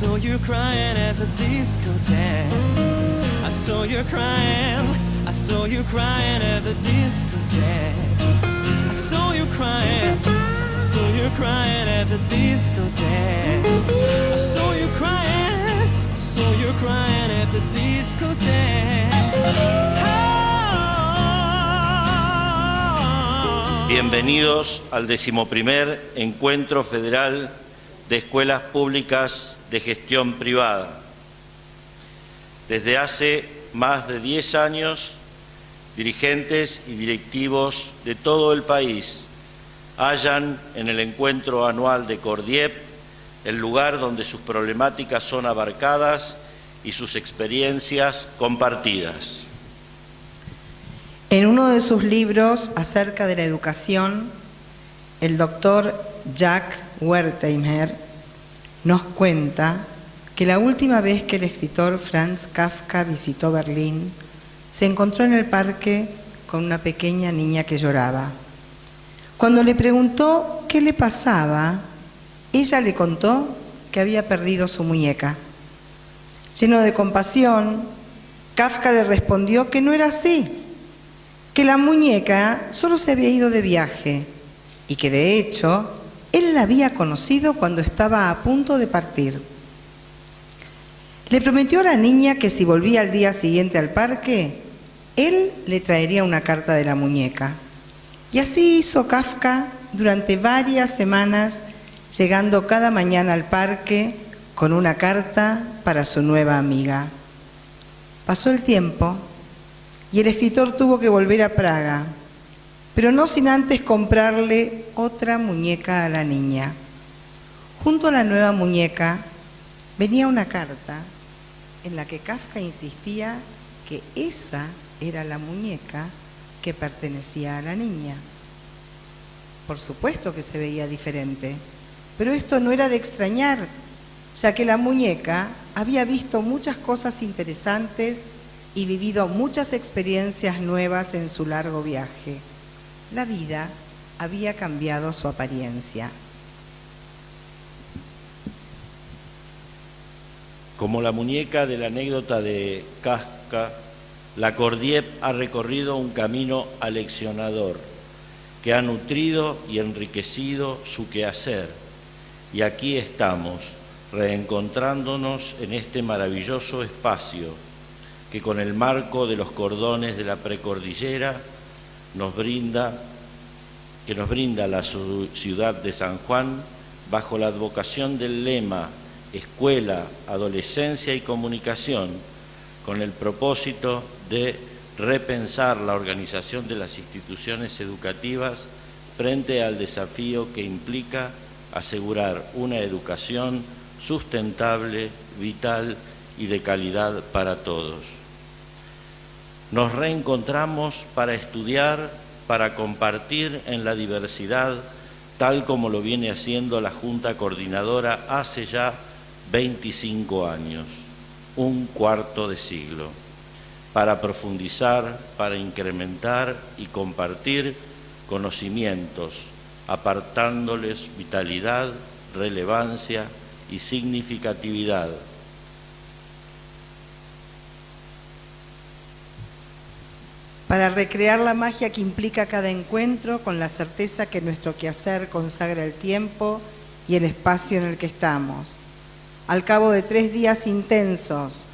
saw you crying at the discotheque. I saw you crying, I saw you crying at the discotheque. I saw you crying, I saw you crying at the discotheque. I saw you crying, I saw you crying at the discotheque. Bienvenidos al 11º Encuentro Federal de Escuelas Públicas de Gestión Privada. Desde hace más de 10 años, dirigentes y directivos de todo el país hallan en el encuentro anual de Cordiep el lugar donde sus problemáticas son abarcadas y sus experiencias compartidas. En uno de sus libros acerca de la educación, el doctor Jack Wertheimer nos cuenta que la última vez que el escritor Franz Kafka visitó Berlín, se encontró en el parque con una pequeña niña que lloraba. Cuando le preguntó qué le pasaba, ella le contó que había perdido su muñeca. Lleno de compasión, Kafka le respondió que no era así, que la muñeca solo se había ido de viaje y que de hecho él la había conocido cuando estaba a punto de partir. Le prometió a la niña que si volvía al día siguiente al parque, él le traería una carta de la muñeca. Y así hizo Kafka durante varias semanas, llegando cada mañana al parque con una carta para su nueva amiga. Pasó el tiempo y el escritor tuvo que volver a Praga, pero no sin antes comprarle otra muñeca a la niña. Junto a la nueva muñeca venía una carta en la que Kafka insistía que esa era la muñeca que pertenecía a la niña. Por supuesto que se veía diferente, pero esto no era de extrañar, ya que la muñeca había visto muchas cosas interesantes y vivido muchas experiencias nuevas en su largo viaje. La vida había cambiado su apariencia. Como la muñeca de la anécdota de Kafka, la Cordiep ha recorrido un camino aleccionador que ha nutrido y enriquecido su quehacer. Y aquí estamos, reencontrándonos en este maravilloso espacio que con el marco de los cordones de la precordillera nos brinda la ciudad de San Juan bajo la advocación del lema Escuela, Adolescencia y Comunicación, con el propósito de repensar la organización de las instituciones educativas frente al desafío que implica asegurar una educación sustentable, vital y de calidad para todos. Nos reencontramos para estudiar, para compartir en la diversidad, tal como lo viene haciendo la Junta Coordinadora hace ya 25 años, un cuarto de siglo, para profundizar, para incrementar y compartir conocimientos, apartándoles vitalidad, relevancia y significatividad. Para recrear la magia que implica cada encuentro, con la certeza que nuestro quehacer consagra el tiempo y el espacio en el que estamos. Al cabo de 3 días intensos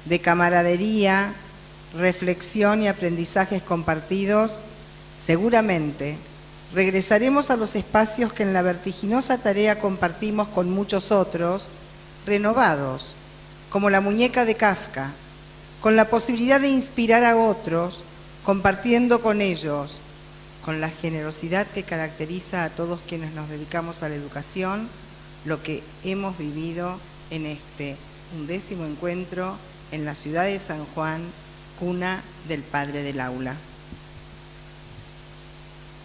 de camaradería, reflexión y aprendizajes compartidos, seguramente regresaremos a los espacios que en la vertiginosa tarea compartimos con muchos otros, renovados, como la muñeca de Kafka, con la posibilidad de inspirar a otros, compartiendo con ellos, con la generosidad que caracteriza a todos quienes nos dedicamos a la educación, lo que hemos vivido en este 11º encuentro en la ciudad de San Juan, cuna del Padre del Aula.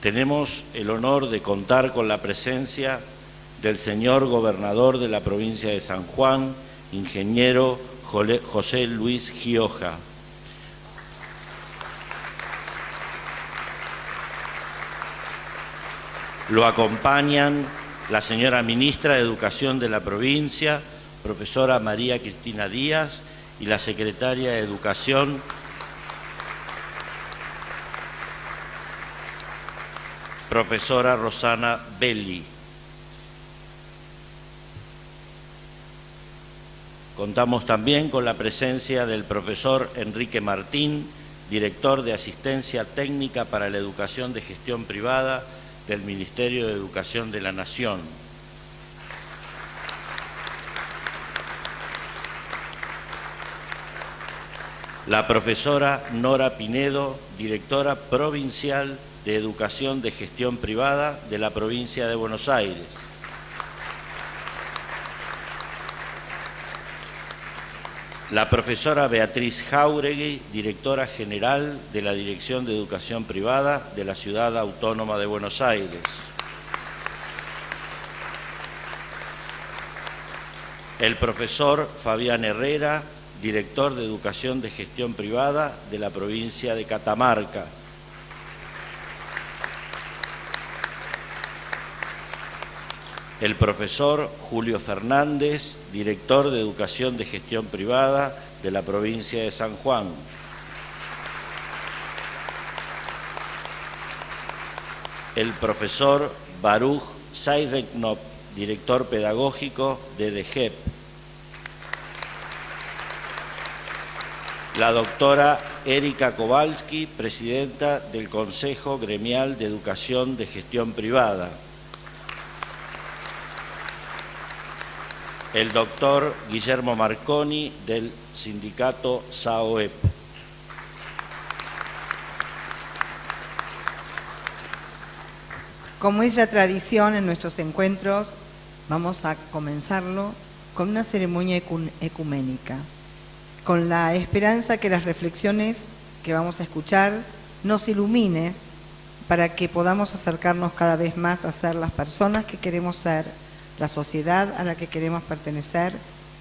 Tenemos el honor de contar con la presencia del señor gobernador de la provincia de San Juan, ingeniero José Luis Gioja. Lo acompañan la señora ministra de Educación de la provincia, profesora María Cristina Díaz y la secretaria de Educación, profesora Rosana Belli. Contamos también con la presencia del profesor Enrique Martín, director de Asistencia Técnica para la Educación de Gestión Privada del Ministerio de Educación de la Nación. La profesora Nora Pinedo, directora provincial de Educación de Gestión Privada de la provincia de Buenos Aires. La profesora Beatriz Jáuregui, directora general de la Dirección de Educación Privada de la Ciudad Autónoma de Buenos Aires. El profesor Fabián Herrera, director de Educación de Gestión Privada de la provincia de Catamarca. El profesor Julio Fernández, director de Educación de Gestión Privada de la provincia de San Juan. El profesor Baruch Seidenknop, director pedagógico de DEGEP. La doctora Erika Kowalski, presidenta del Consejo Gremial de Educación de Gestión Privada. El doctor Guillermo Marconi, del sindicato SAOEP. Como es ya tradición en nuestros encuentros, vamos a comenzarlo con una ceremonia ecuménica, con la esperanza que las reflexiones que vamos a escuchar nos iluminen para que podamos acercarnos cada vez más a ser las personas que queremos ser, la sociedad a la que queremos pertenecer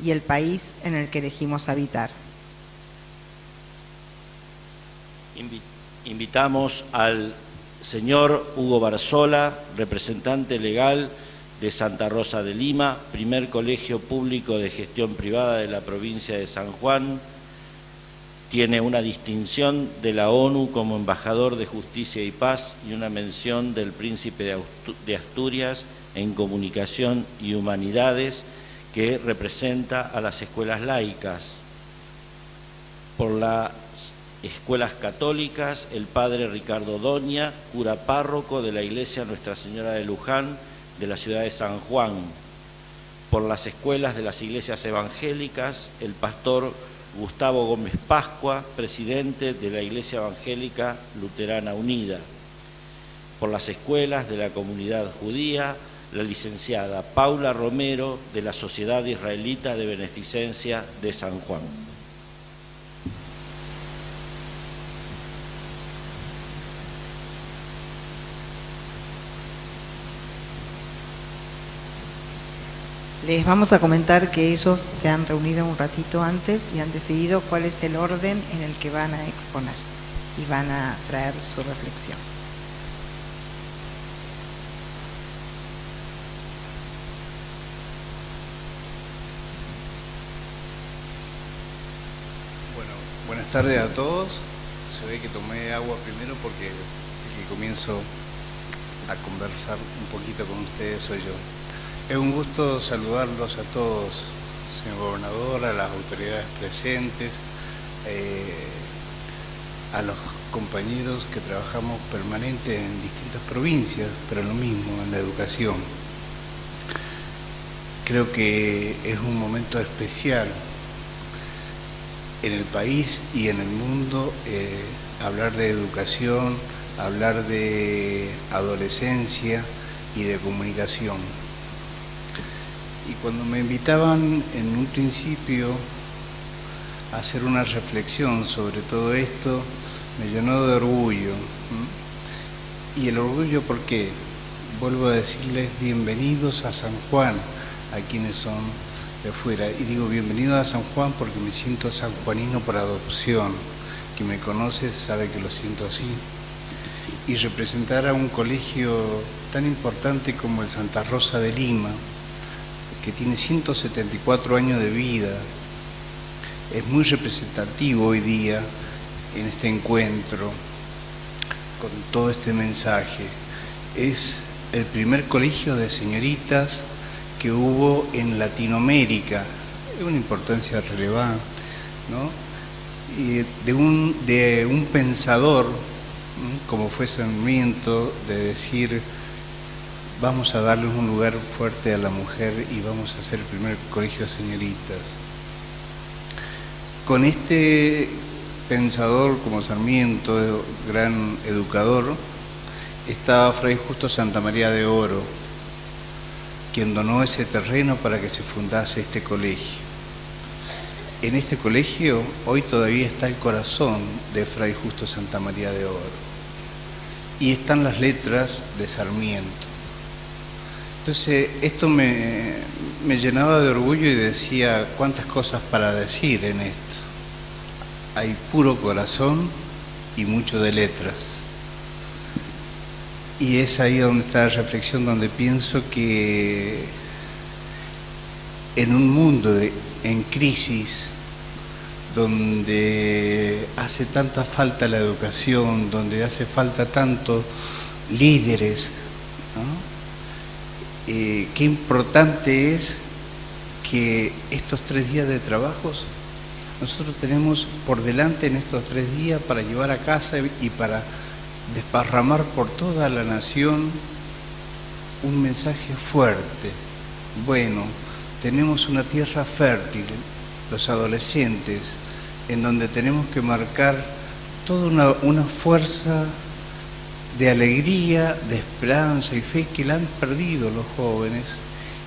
y el país en el que elegimos habitar. Invitamos al señor Hugo Barzola, representante legal de Santa Rosa de Lima, primer colegio público de gestión privada de la provincia de San Juan. Tiene una distinción de la ONU como embajador de justicia y paz y una mención del príncipe de Asturias en comunicación y humanidades, que representa a las escuelas laicas. Por las escuelas católicas, el padre Ricardo Doña, cura párroco de la iglesia Nuestra Señora de Luján de la ciudad de San Juan. Por las escuelas de las iglesias evangélicas, el pastor Gustavo Gómez Pascua, presidente de la Iglesia Evangélica Luterana Unida. Por las escuelas de la comunidad judía, la licenciada Paula Romero, de la Sociedad Israelita de Beneficencia de San Juan. Les vamos a comentar que ellos se han reunido un ratito antes y han decidido cuál es el orden en el que van a exponer y van a traer su reflexión. Bueno, buenas tardes a todos. Se ve que tomé agua primero porque el que comienzo a conversar un poquito con ustedes soy yo. Es un gusto saludarlos a todos, señor gobernador, a las autoridades presentes, a los compañeros que trabajamos permanente en distintas provincias, pero lo mismo, en la educación. Creo que es un momento especial en el país y en el mundo hablar de educación, hablar de adolescencia y de comunicación. Y cuando me invitaban en un principio a hacer una reflexión sobre todo esto, me llenó de orgullo. Y el orgullo, ¿por qué? Vuelvo a decirles bienvenidos a San Juan, a quienes son de afuera. Y digo bienvenidos a San Juan porque me siento sanjuanino por adopción. Quien me conoce sabe que lo siento así. Y representar a un colegio tan importante como el Santa Rosa de Lima, que tiene 174 años de vida. Es muy representativo hoy día en este encuentro con todo este mensaje. Es el primer colegio de señoritas que hubo en Latinoamérica, es una importancia relevante, ¿no? Y de un pensador, como fue Sarmiento, de decir, vamos a darle un lugar fuerte a la mujer y vamos a hacer el primer colegio de señoritas. Con este pensador como Sarmiento, gran educador, estaba Fray Justo Santamaría de Oro, quien donó ese terreno para que se fundase este colegio. En este colegio hoy todavía está el corazón de Fray Justo Santamaría de Oro y están las letras de Sarmiento. Entonces esto me llenaba de orgullo y decía cuántas cosas para decir en esto. Hay puro corazón y mucho de letras. Y es ahí donde está la reflexión, donde pienso que en un mundo en crisis, donde hace tanta falta la educación, donde hace falta tanto líderes, ¿no? Qué importante es que estos 3 días de trabajos nosotros tenemos por delante en estos 3 días para llevar a casa y para desparramar por toda la nación un mensaje fuerte. Bueno, tenemos una tierra fértil, los adolescentes, en donde tenemos que marcar toda una fuerza de alegría, de esperanza y fe que la han perdido los jóvenes,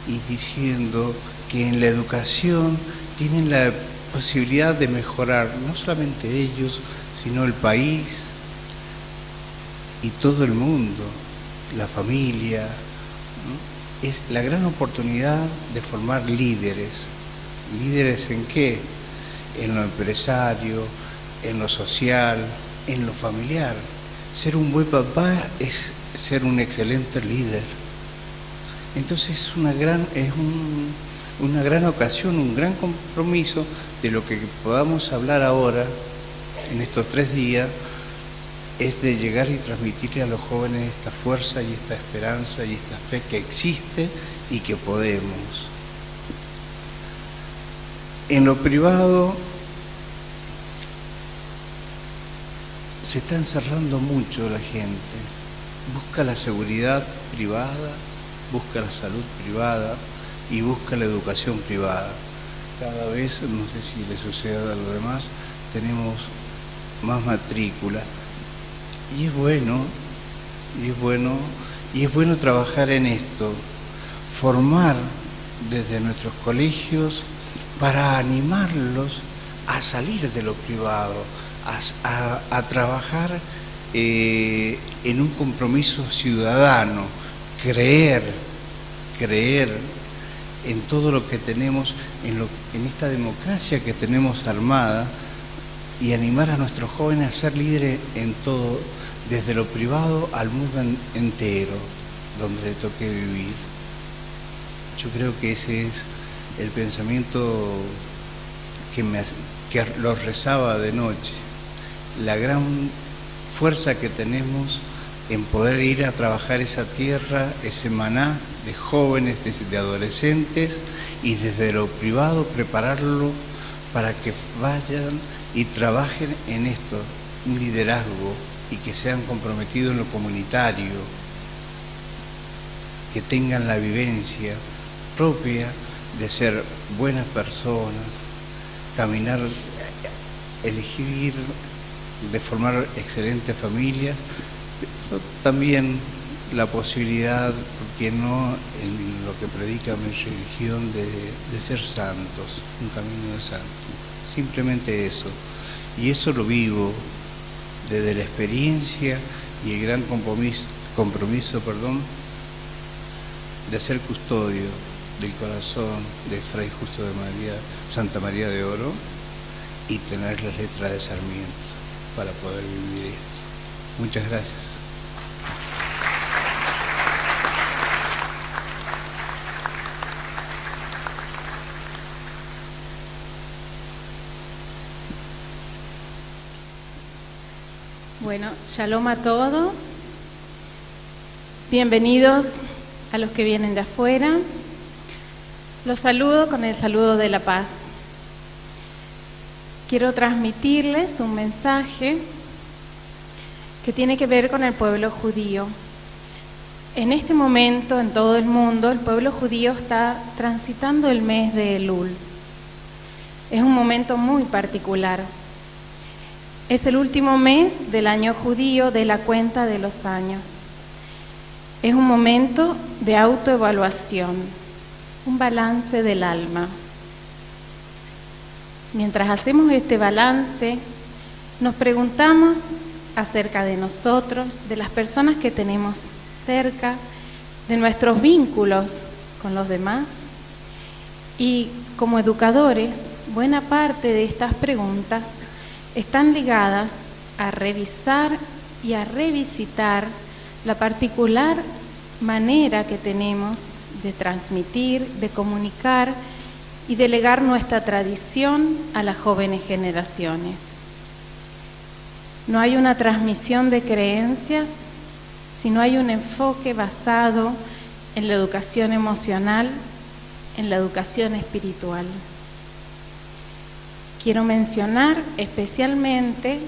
y diciendo que en la educación tienen la posibilidad de mejorar no solamente ellos, sino el país y todo el mundo, la familia, ¿no? Es la gran oportunidad de formar líderes. ¿Líderes en qué? En lo empresario, en lo social, en lo familiar. Ser un buen papá es ser un excelente líder. Entonces es una gran ocasión, un gran compromiso de lo que podamos hablar ahora, en estos 3 días, es de llegar y transmitirle a los jóvenes esta fuerza y esta esperanza y esta fe que existe y que podemos. En lo privado se está encerrando mucho la gente, busca la seguridad privada, busca la salud privada y busca la educación privada. Cada vez, no sé si le sucede a los demás, tenemos más matrícula. Y es bueno trabajar en esto, formar desde nuestros colegios para animarlos a salir de lo privado, a trabajar en un compromiso ciudadano, creer en todo lo que tenemos, en esta democracia que tenemos armada, y animar a nuestros jóvenes a ser líderes en todo, desde lo privado al mundo entero, donde le toque vivir. Yo creo que ese es el pensamiento que lo rezaba de noche, la gran fuerza que tenemos en poder ir a trabajar esa tierra, ese maná de jóvenes, de adolescentes, y desde lo privado prepararlo para que vayan y trabajen en esto, un liderazgo, y que sean comprometidos en lo comunitario, que tengan la vivencia propia de ser buenas personas, caminar, elegir, de formar excelentes familias, pero también la posibilidad, ¿por qué no?, en lo que predica mi religión, de ser santos, un camino de santos. Simplemente eso. Y eso lo vivo desde la experiencia y el gran compromiso, de ser custodio del corazón de Fray Justo de Santa María de Oro, y tener las letras de Sarmiento para poder vivir esto. Muchas gracias. Bueno, shalom a todos. Bienvenidos a los que vienen de afuera. Los saludo con el saludo de la paz. Quiero transmitirles un mensaje que tiene que ver con el pueblo judío. En este momento, en todo el mundo, el pueblo judío está transitando el mes de Elul. Es un momento muy particular. Es el último mes del año judío de la cuenta de los años. Es un momento de autoevaluación, un balance del alma. Mientras hacemos este balance, nos preguntamos acerca de nosotros, de las personas que tenemos cerca, de nuestros vínculos con los demás. Y como educadores, buena parte de estas preguntas están ligadas a revisar y a revisitar la particular manera que tenemos de transmitir, de comunicar y de legar nuestra tradición a las jóvenes generaciones. No hay una transmisión de creencias, sino hay un enfoque basado en la educación emocional, en la educación espiritual. Quiero mencionar especialmente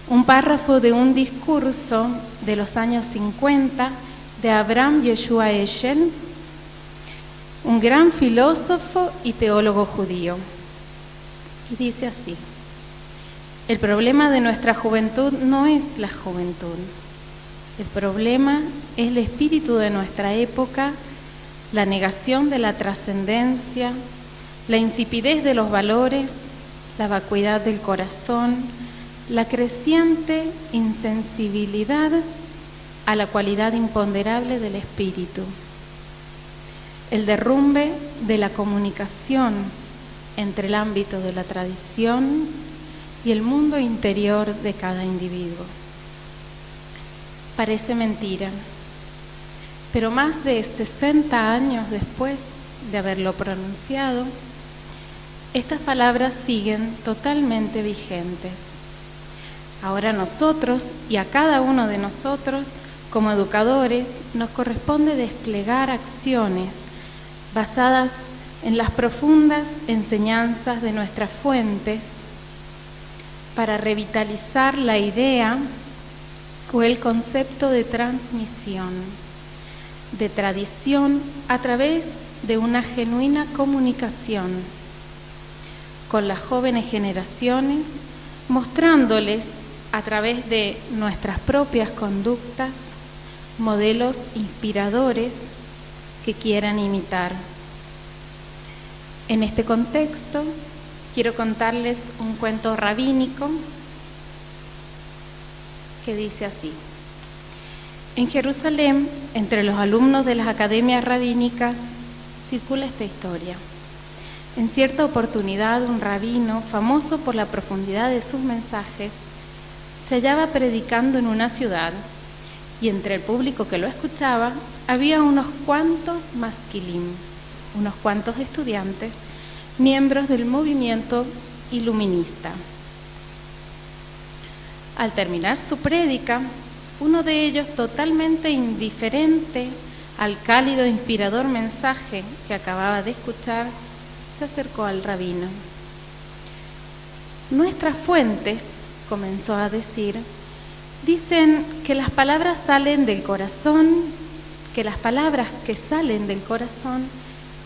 un párrafo de un discurso de los años 50 de Abraham Yeshua Eshel, un gran filósofo y teólogo judío. Y dice así: el problema de nuestra juventud no es la juventud. El problema es el espíritu de nuestra época, la negación de la trascendencia, la insipidez de los valores, la vacuidad del corazón, la creciente insensibilidad a la cualidad imponderable del espíritu, el derrumbe de la comunicación entre el ámbito de la tradición y el mundo interior de cada individuo. Parece mentira, pero más de 60 años después de haberlo pronunciado, estas palabras siguen totalmente vigentes. Ahora nosotros y a cada uno de nosotros, como educadores, nos corresponde desplegar acciones basadas en las profundas enseñanzas de nuestras fuentes para revitalizar la idea o el concepto de transmisión, de tradición a través de una genuina comunicación con las jóvenes generaciones, mostrándoles a través de nuestras propias conductas modelos inspiradores que quieran imitar. En este contexto, quiero contarles un cuento rabínico que dice así: en Jerusalén, entre los alumnos de las academias rabínicas, circula esta historia. En cierta oportunidad, un rabino, famoso por la profundidad de sus mensajes, se hallaba predicando en una ciudad, y entre el público que lo escuchaba había unos cuantos masquilim, unos cuantos estudiantes, miembros del movimiento iluminista. Al terminar su prédica, uno de ellos, totalmente indiferente al cálido e inspirador mensaje que acababa de escuchar, se acercó al rabino. Nuestras fuentes, comenzó a decir, dicen que las palabras salen del corazón, que las palabras que salen del corazón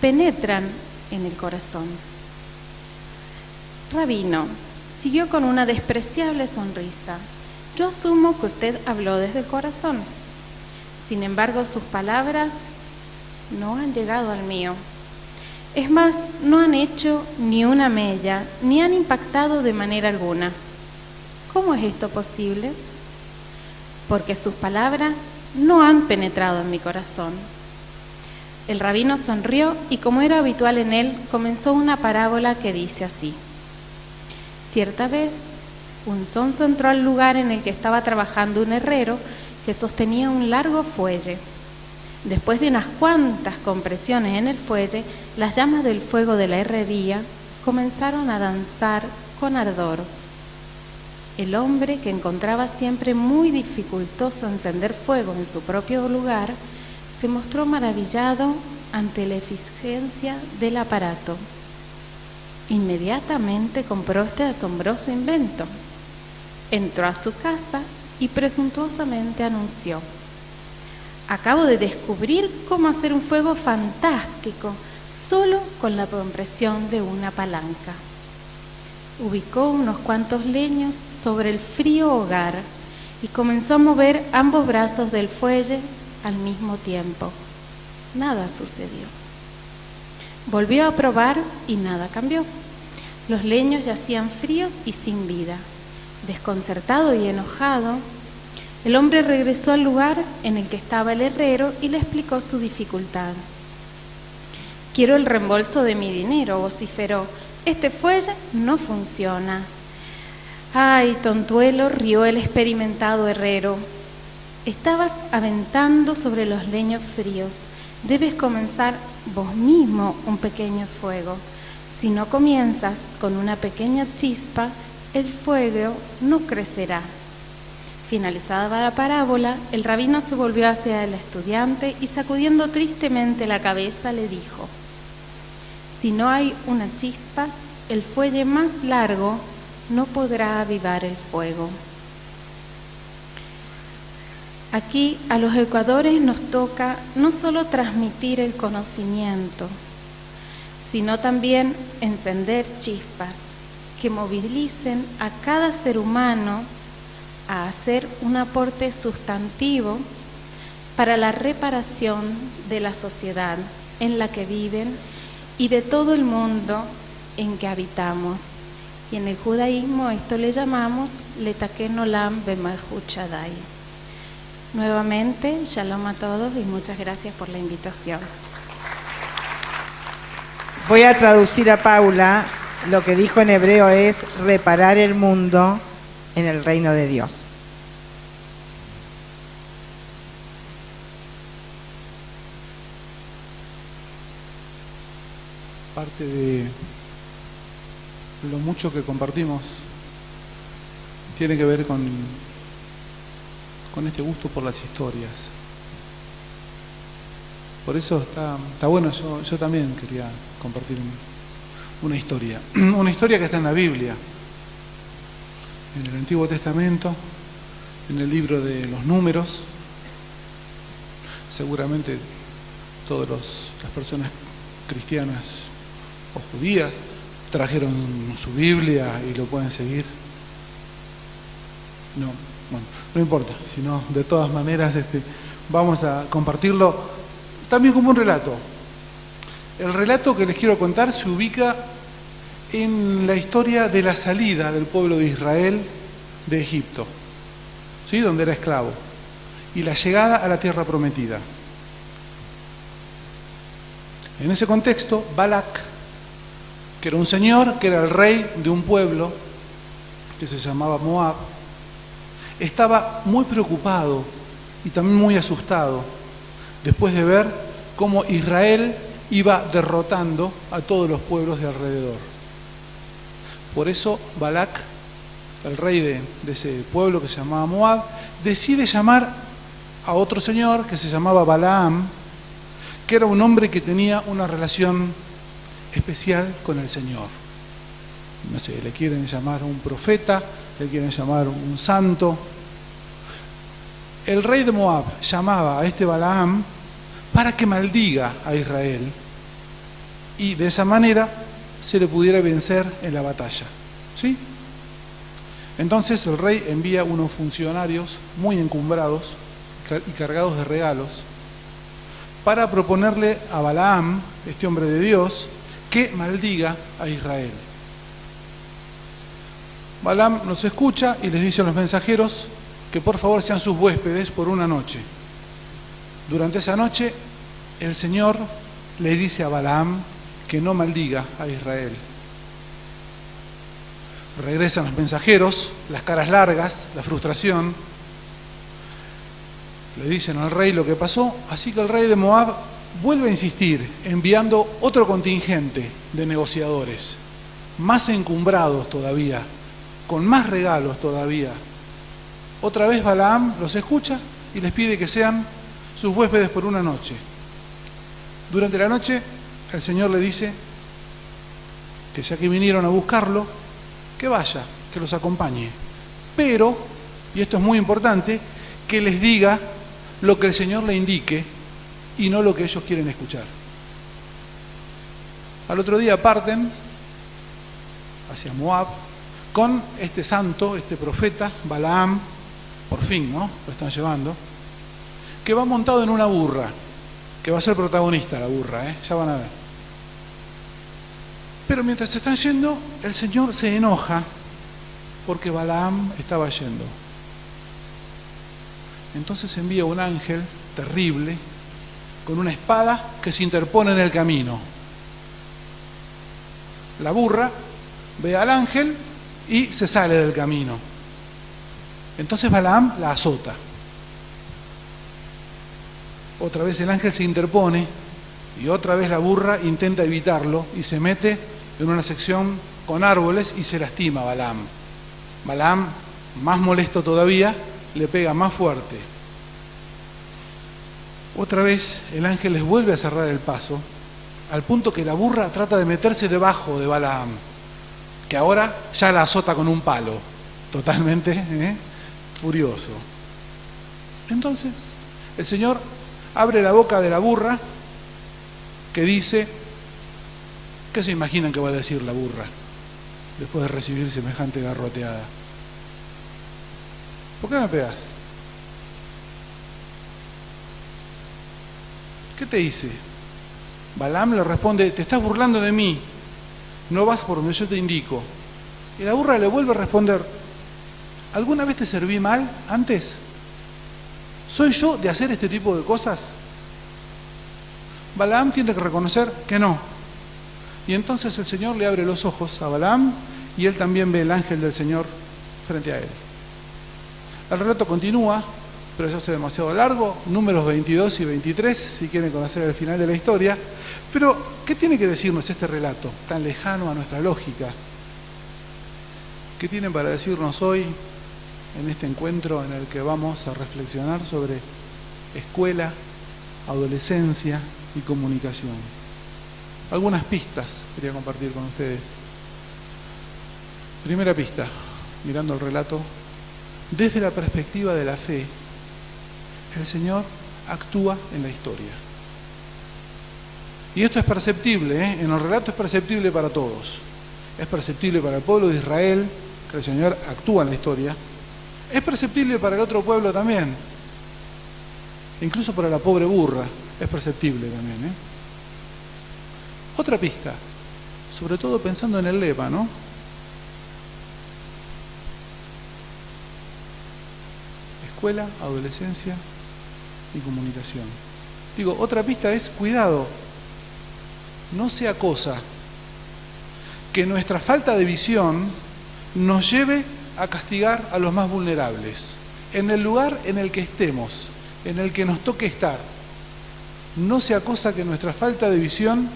penetran en el corazón. Rabino, siguió con una despreciable sonrisa. Yo asumo que usted habló desde el corazón. Sin embargo, sus palabras no han llegado al mío. Es más, no han hecho ni una mella, ni han impactado de manera alguna. ¿Cómo es esto posible? Porque sus palabras no han penetrado en mi corazón. El rabino sonrió y, como era habitual en él, comenzó una parábola que dice así: cierta vez, un sonso entró al lugar en el que estaba trabajando un herrero que sostenía un largo fuelle. Después de unas cuantas compresiones en el fuelle, las llamas del fuego de la herrería comenzaron a danzar con ardor. El hombre, que encontraba siempre muy dificultoso encender fuego en su propio lugar, se mostró maravillado ante la eficiencia del aparato. Inmediatamente compró este asombroso invento. Entró a su casa y presuntuosamente anunció: acabo de descubrir cómo hacer un fuego fantástico solo con la compresión de una palanca. Ubicó unos cuantos leños sobre el frío hogar y comenzó a mover ambos brazos del fuelle al mismo tiempo. Nada sucedió. Volvió a probar y nada cambió. Los leños yacían fríos y sin vida. Desconcertado y enojado, el hombre regresó al lugar en el que estaba el herrero y le explicó su dificultad. Quiero el reembolso de mi dinero, vociferó. Este fuelle no funciona. Ay, tontuelo, rió el experimentado herrero. Estabas aventando sobre los leños fríos. Debes comenzar vos mismo un pequeño fuego. Si no comienzas con una pequeña chispa, el fuego no crecerá. Finalizada la parábola, el rabino se volvió hacia el estudiante y, sacudiendo tristemente la cabeza, le dijo: si no hay una chispa, el fuelle más largo no podrá avivar el fuego. Aquí a los educadores nos toca no solo transmitir el conocimiento, sino también encender chispas que movilicen a cada ser humano a hacer un aporte sustantivo para la reparación de la sociedad en la que viven y de todo el mundo en que habitamos. Y en el judaísmo esto le llamamos Letaken Olam B'Malchut Shaddai. Nuevamente, shalom a todos y muchas gracias por la invitación. Voy a traducir a Paula. Lo que dijo en hebreo es reparar el mundo en el reino de Dios. Parte de lo mucho que compartimos tiene que ver con este gusto por las historias. Por eso está bueno, yo también quería compartir una historia. Una historia que está en la Biblia, en el Antiguo Testamento, en el libro de los Números. Seguramente todas las personas cristianas o judías trajeron su Biblia y lo pueden seguir. No, bueno, no importa, sino de todas maneras vamos a compartirlo también como un relato. El relato que les quiero contar se ubica en la historia de la salida del pueblo de Israel de Egipto, ¿sí?, donde era esclavo, y la llegada a la tierra prometida. En ese contexto, Balac, que era un señor, que era el rey de un pueblo que se llamaba Moab, estaba muy preocupado y también muy asustado después de ver cómo Israel iba derrotando a todos los pueblos de alrededor. Por eso Balac, el rey de ese pueblo que se llamaba Moab, decide llamar a otro señor que se llamaba Balaam, que era un hombre que tenía una relación especial con el Señor. No sé, le quieren llamar un profeta, le quieren llamar un santo. El rey de Moab llamaba a este Balaam para que maldiga a Israel y de esa manera se le pudiera vencer en la batalla, ¿sí? Entonces el rey envía unos funcionarios muy encumbrados y cargados de regalos para proponerle a Balaam, este hombre de Dios, que maldiga a Israel. Balaam los escucha y les dice a los mensajeros que por favor sean sus huéspedes por una noche. Durante esa noche, el Señor le dice a Balaam que no maldiga a Israel. Regresan los mensajeros, las caras largas, la frustración. Le dicen al rey lo que pasó, así que el rey de Moab vuelve a insistir, enviando otro contingente de negociadores, más encumbrados todavía con más regalos todavía. Otra vez Balaam los escucha y les pide que sean sus huéspedes por una noche. Durante la noche el Señor le dice que ya que vinieron a buscarlo, que vaya, que los acompañe. Pero, y esto es muy importante, que les diga lo que el Señor le indique y no lo que ellos quieren escuchar. Al otro día parten hacia Moab con este santo, este profeta, Balaam, por fin, ¿no? Lo están llevando, que va montado en una burra, que va a ser protagonista la burra, ya van a ver. Pero mientras se están yendo, el Señor se enoja porque Balaam estaba yendo. Entonces envía un ángel terrible con una espada que se interpone en el camino. La burra ve al ángel y se sale del camino. Entonces Balaam la azota. Otra vez el ángel se interpone y otra vez la burra intenta evitarlo y se mete en una sección con árboles y se lastima a Balaam. Balaam, más molesto todavía, le pega más fuerte. Otra vez el ángel les vuelve a cerrar el paso, al punto que la burra trata de meterse debajo de Balaam, que ahora ya la azota con un palo, totalmente furioso. Entonces, el Señor abre la boca de la burra, que dice, ¿qué se imaginan que va a decir la burra después de recibir semejante garroteada? ¿Por qué me pegas? ¿Qué te hice? Balaam le responde, te estás burlando de mí, no vas por donde yo te indico. Y la burra le vuelve a responder, ¿alguna vez te serví mal antes? ¿Soy yo de hacer este tipo de cosas? Balaam tiene que reconocer que no. Y entonces el Señor le abre los ojos a Balaam y él también ve el ángel del Señor frente a él. El relato continúa, pero se hace demasiado largo, números 22 y 23, si quieren conocer el final de la historia. Pero, ¿qué tiene que decirnos este relato tan lejano a nuestra lógica? ¿Qué tienen para decirnos hoy en este encuentro en el que vamos a reflexionar sobre escuela, adolescencia y comunicación? Algunas pistas quería compartir con ustedes. Primera pista, mirando el relato, desde la perspectiva de la fe, el Señor actúa en la historia. Y esto es perceptible, en el relato es perceptible para todos. Es perceptible para el pueblo de Israel, que el Señor actúa en la historia. Es perceptible para el otro pueblo también. Incluso para la pobre burra es perceptible también. Otra pista, sobre todo pensando en el lema, ¿no? Escuela, adolescencia y comunicación. Digo, otra pista es cuidado. No sea cosa que nuestra falta de visión nos lleve a castigar a los más vulnerables. En el lugar en el que estemos, en el que nos toque estar. No sea cosa que nuestra falta de visión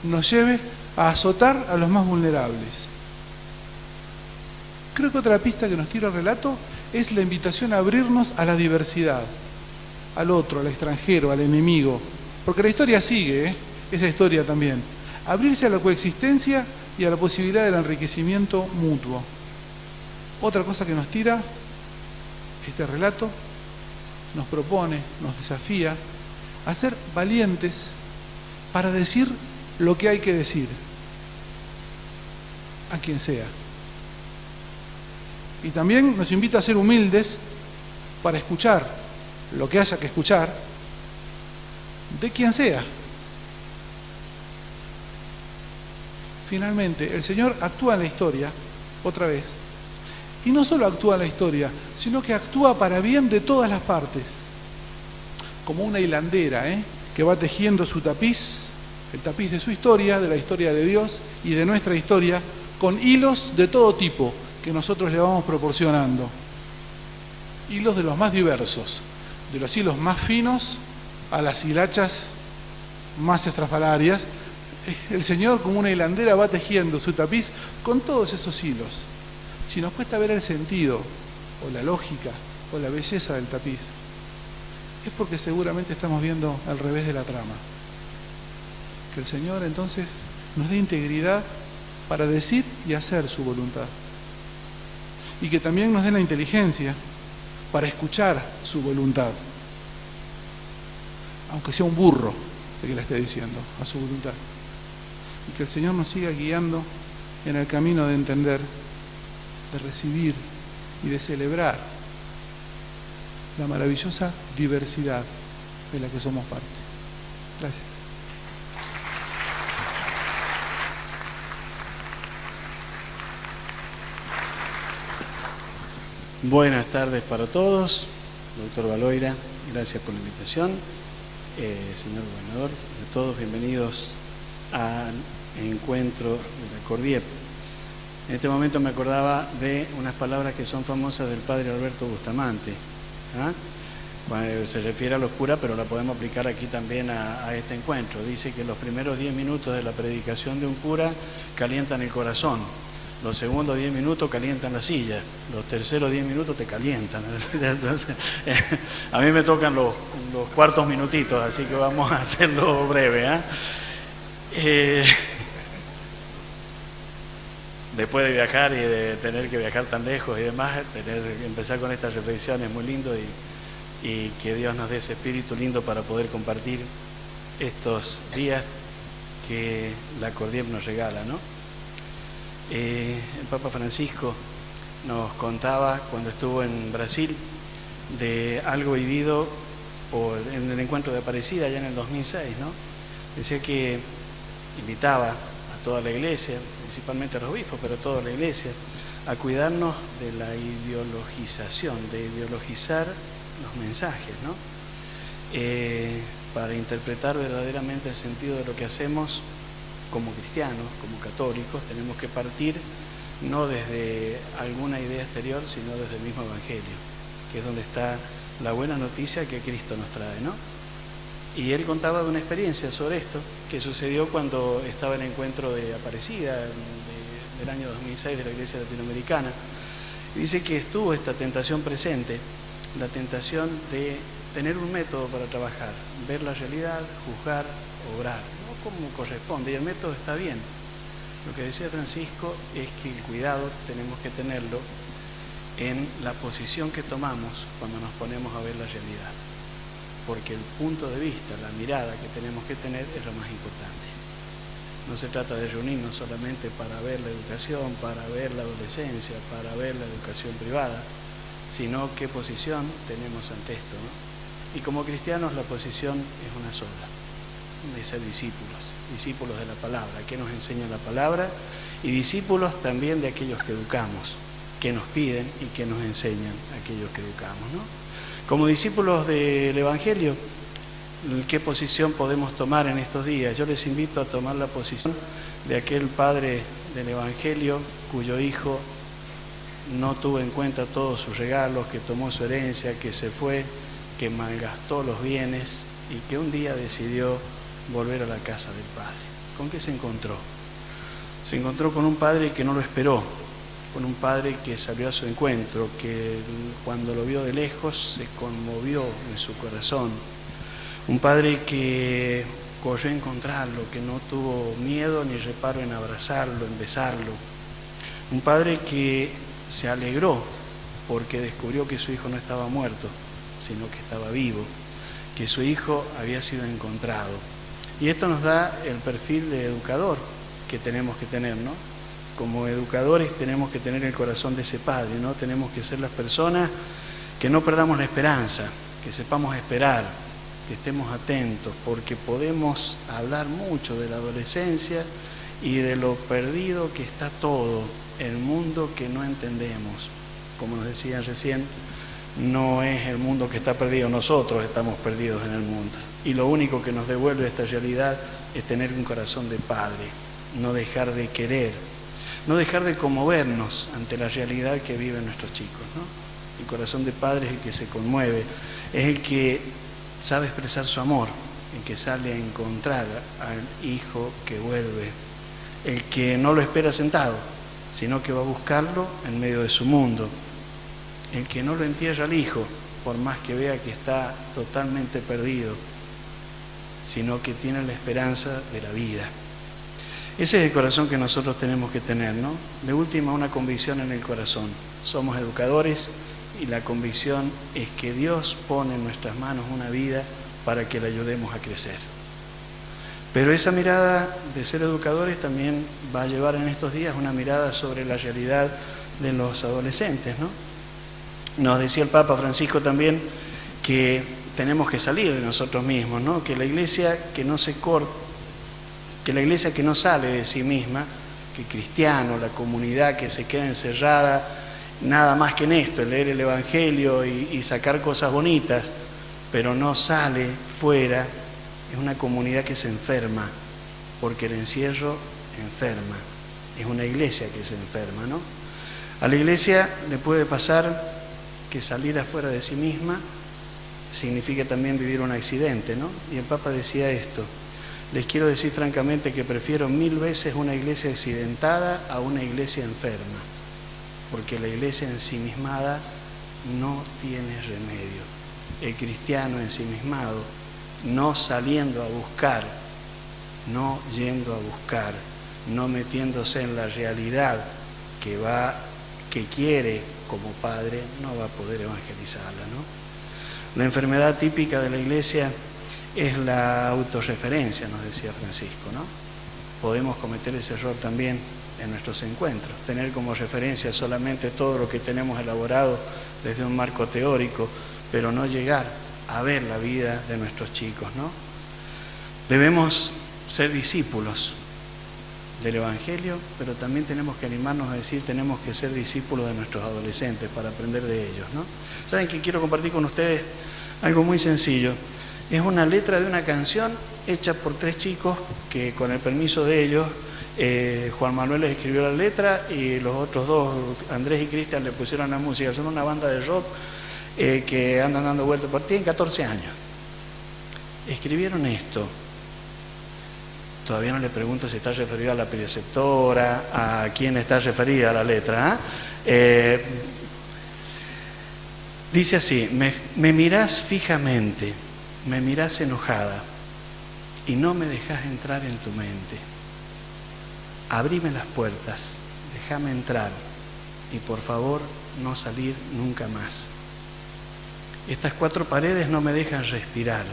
nos lleve a azotar a los más vulnerables. Creo que otra pista que nos tira el relato es la invitación a abrirnos a la diversidad, al otro, al extranjero, al enemigo. Porque la historia sigue, esa historia también. Abrirse a la coexistencia y a la posibilidad del enriquecimiento mutuo. Otra cosa que nos tira este relato, nos propone, nos desafía a ser valientes para decir lo que hay que decir, a quien sea. Y también nos invita a ser humildes para escuchar lo que haya que escuchar de quien sea. Finalmente, el Señor actúa en la historia, otra vez, y no solo actúa en la historia, sino que actúa para bien de todas las partes, como una hilandera, que va tejiendo su tapiz, el tapiz de su historia, de la historia de Dios y de nuestra historia, con hilos de todo tipo que nosotros le vamos proporcionando. Hilos de los más diversos, de los hilos más finos a las hilachas más estrafalarias. El Señor, como una hilandera, va tejiendo su tapiz con todos esos hilos, Si nos cuesta ver el sentido, o la lógica, o la belleza del tapiz, es porque seguramente estamos viendo al revés de la trama. Que el Señor entonces nos dé integridad para decir y hacer su voluntad. Y que también nos dé la inteligencia para escuchar su voluntad. Aunque sea un burro el que la esté diciendo, a su voluntad. Y que el Señor nos siga guiando en el camino de entender, de recibir y de celebrar la maravillosa diversidad de la que somos parte. Gracias. Buenas tardes para todos. Doctor Baloira, gracias por la invitación. Señor gobernador, a todos bienvenidos al encuentro de la Cordiep. En este momento me acordaba de unas palabras que son famosas del padre Alberto Bustamante, cuando se refiere a los curas, pero la podemos aplicar aquí también a este encuentro. Dice que los primeros 10 minutos de la predicación de un cura calientan el corazón, los segundos 10 minutos calientan la silla, los terceros 10 minutos te calientan. Entonces, a mí me tocan los cuartos minutitos, así que vamos a hacerlo breve. Después de viajar y de tener que viajar tan lejos y demás, empezar con estas reflexiones es muy lindo y que Dios nos dé ese espíritu lindo para poder compartir estos días que la Cordiep nos regala, ¿no? El Papa Francisco nos contaba cuando estuvo en Brasil de algo vivido en el encuentro de Aparecida allá en el 2006, ¿no? Decía que invitaba a toda la iglesia, principalmente a los obispos, pero a toda la iglesia, a cuidarnos de la ideologización, de ideologizar los mensajes, ¿no? Para interpretar verdaderamente el sentido de lo que hacemos como cristianos, como católicos, tenemos que partir no desde alguna idea exterior, sino desde el mismo Evangelio, que es donde está la buena noticia que Cristo nos trae, ¿no? Y él contaba de una experiencia sobre esto que sucedió cuando estaba en el encuentro de Aparecida del año 2006 de la Iglesia Latinoamericana. Y dice que estuvo esta tentación presente, la tentación de tener un método para trabajar, ver la realidad, juzgar, obrar, ¿no? Como corresponde, y el método está bien. Lo que decía Francisco es que el cuidado tenemos que tenerlo en la posición que tomamos cuando nos ponemos a ver la realidad, porque el punto de vista, la mirada que tenemos que tener es lo más importante. No se trata de reunirnos solamente para ver la educación, para ver la adolescencia, para ver la educación privada, sino qué posición tenemos ante esto, ¿no? Y como cristianos la posición es una sola, de ser discípulos de la palabra, que nos enseña la palabra, y discípulos también de aquellos que educamos, que nos piden y que nos enseñan aquellos que educamos, ¿no? Como discípulos del Evangelio, ¿qué posición podemos tomar en estos días? Yo les invito a tomar la posición de aquel padre del Evangelio cuyo hijo no tuvo en cuenta todos sus regalos, que tomó su herencia, que se fue, que malgastó los bienes y que un día decidió volver a la casa del Padre. ¿Con qué se encontró? Se encontró con un padre que no lo esperó, con un padre que salió a su encuentro, que cuando lo vio de lejos se conmovió en su corazón. Un padre que corrió a encontrarlo, que no tuvo miedo ni reparo en abrazarlo, en besarlo. Un padre que se alegró porque descubrió que su hijo no estaba muerto, sino que estaba vivo, que su hijo había sido encontrado. Y esto nos da el perfil de educador que tenemos que tener, ¿no? Como educadores tenemos que tener el corazón de ese padre, ¿no? Tenemos que ser las personas que no perdamos la esperanza, que sepamos esperar, que estemos atentos, porque podemos hablar mucho de la adolescencia y de lo perdido que está todo, el mundo que no entendemos. Como nos decían recién, no es el mundo que está perdido, nosotros estamos perdidos en el mundo. Y lo único que nos devuelve esta realidad es tener un corazón de padre, no dejar de querer, no dejar de conmovernos ante la realidad que viven nuestros chicos, ¿no? El corazón de padre es el que se conmueve, es el que sabe expresar su amor, el que sale a encontrar al hijo que vuelve, el que no lo espera sentado, sino que va a buscarlo en medio de su mundo. El que no lo entierra al hijo, por más que vea que está totalmente perdido, sino que tiene la esperanza de la vida. Ese es el corazón que nosotros tenemos que tener, ¿no? De última, una convicción en el corazón. Somos educadores y la convicción es que Dios pone en nuestras manos una vida para que la ayudemos a crecer. Pero esa mirada de ser educadores también va a llevar en estos días una mirada sobre la realidad de los adolescentes, ¿no? Nos decía el Papa Francisco también que tenemos que salir de nosotros mismos, ¿no? Que la iglesia que no se corta, que la iglesia que no sale de sí misma, que el cristiano, la comunidad que se queda encerrada nada más que en esto, en leer el Evangelio y sacar cosas bonitas, pero no sale fuera, es una comunidad que se enferma, porque el encierro enferma, es una iglesia que se enferma, ¿no? A la iglesia le puede pasar que salir afuera de sí misma significa también vivir un accidente, ¿no? Y el Papa decía esto: les quiero decir francamente que prefiero 1000 veces una iglesia accidentada a una iglesia enferma, porque la iglesia ensimismada no tiene remedio. El cristiano ensimismado, no saliendo a buscar, no yendo a buscar, no metiéndose en la realidad que quiere como padre, no va a poder evangelizarla, ¿no? La enfermedad típica de la iglesia es la autorreferencia, nos decía Francisco, ¿no? Podemos cometer ese error también en nuestros encuentros, tener como referencia solamente todo lo que tenemos elaborado desde un marco teórico, pero no llegar a ver la vida de nuestros chicos, ¿no? Debemos ser discípulos del Evangelio, pero también tenemos que animarnos a decir, tenemos que ser discípulos de nuestros adolescentes para aprender de ellos, ¿no? ¿Saben que quiero compartir con ustedes algo muy sencillo? Es una letra de una canción hecha por 3 chicos que, con el permiso de ellos, Juan Manuel les escribió la letra y los otros 2, Andrés y Cristian, le pusieron la música. Son una banda de rock que andan dando vueltas por... Tienen 14 años. Escribieron esto. Todavía no le pregunto si está referida a la preceptora, a quién está referida la letra. Dice así: me mirás fijamente, me mirás enojada y no me dejás entrar en tu mente. Abrime las puertas, déjame entrar y por favor no salir nunca más. Estas 4 paredes no me dejan respirar,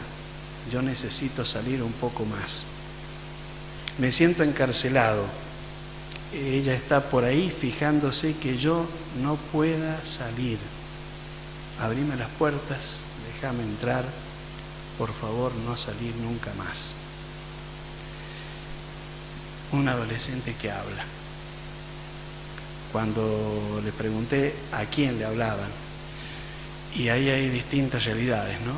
yo necesito salir un poco más. Me siento encarcelado, ella está por ahí fijándose que yo no pueda salir. Abrime las puertas, déjame entrar, por favor no salir nunca más. Un adolescente que habla. Cuando le pregunté a quién le hablaban, y ahí hay distintas realidades, ¿no?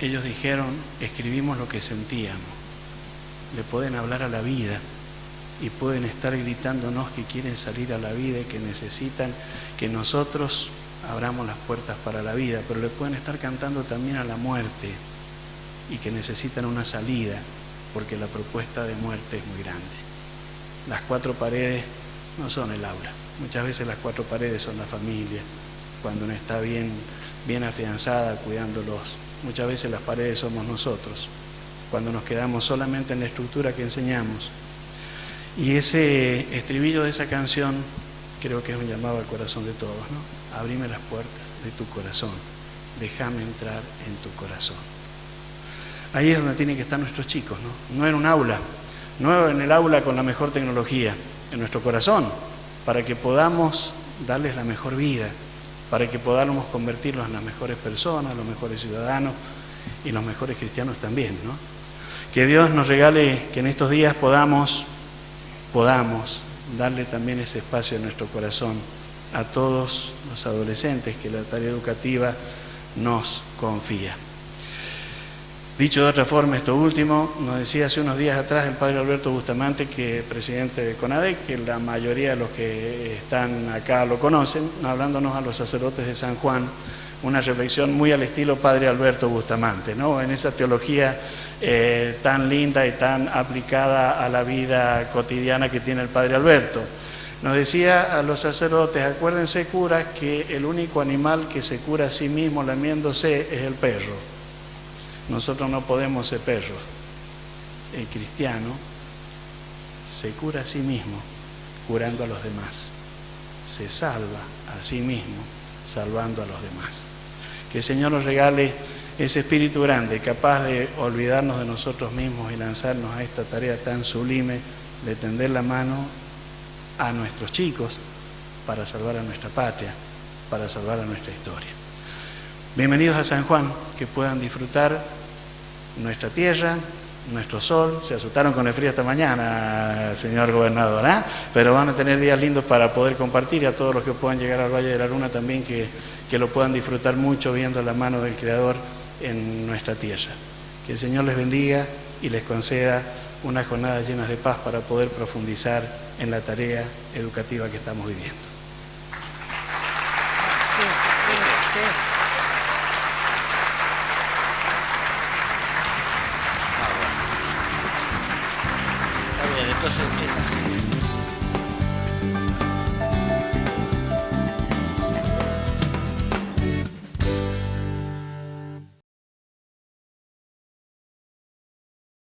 Ellos dijeron, escribimos lo que sentíamos. Le pueden hablar a la vida y pueden estar gritándonos que quieren salir a la vida y que necesitan que nosotros abramos las puertas para la vida, pero le pueden estar cantando también a la muerte y que necesitan una salida, porque la propuesta de muerte es muy grande. Las 4 paredes no son el aula. Muchas veces las 4 paredes son la familia, cuando uno está bien afianzada, cuidándolos. Muchas veces las paredes somos nosotros, cuando nos quedamos solamente en la estructura que enseñamos. Y ese estribillo de esa canción creo que es un llamado al corazón de todos, ¿no? Abrime las puertas de tu corazón, déjame entrar en tu corazón. Ahí es donde tienen que estar nuestros chicos, ¿no? No en un aula, no en el aula con la mejor tecnología, en nuestro corazón, para que podamos darles la mejor vida, para que podamos convertirlos en las mejores personas, los mejores ciudadanos y los mejores cristianos también, ¿no? Que Dios nos regale que en estos días podamos darle también ese espacio en nuestro corazón a todos los adolescentes que la tarea educativa nos confía. Dicho de otra forma, esto último, nos decía hace unos días atrás el padre Alberto Bustamante, que es presidente de CONADEC, que la mayoría de los que están acá lo conocen, hablándonos a los sacerdotes de San Juan, una reflexión muy al estilo padre Alberto Bustamante, ¿no? En esa teología tan linda y tan aplicada a la vida cotidiana que tiene el padre Alberto. Nos decía a los sacerdotes, acuérdense curas, que el único animal que se cura a sí mismo lamiéndose es el perro. Nosotros no podemos ser perros. El cristiano se cura a sí mismo curando a los demás. Se salva a sí mismo salvando a los demás. Que el Señor nos regale ese espíritu grande, capaz de olvidarnos de nosotros mismos y lanzarnos a esta tarea tan sublime de tender la mano a nuestros chicos para salvar a nuestra patria, para salvar a nuestra historia. Bienvenidos a San Juan, que puedan disfrutar nuestra tierra, nuestro sol. Se asustaron con el frío esta mañana, señor gobernador, ¿eh? Pero van a tener días lindos para poder compartir, y a todos los que puedan llegar al Valle de la Luna también que lo puedan disfrutar mucho viendo la mano del Creador en nuestra tierra. Que el Señor les bendiga y les conceda unas jornadas llenas de paz para poder profundizar en la tarea educativa que estamos viviendo. Sí. Está bien, entonces...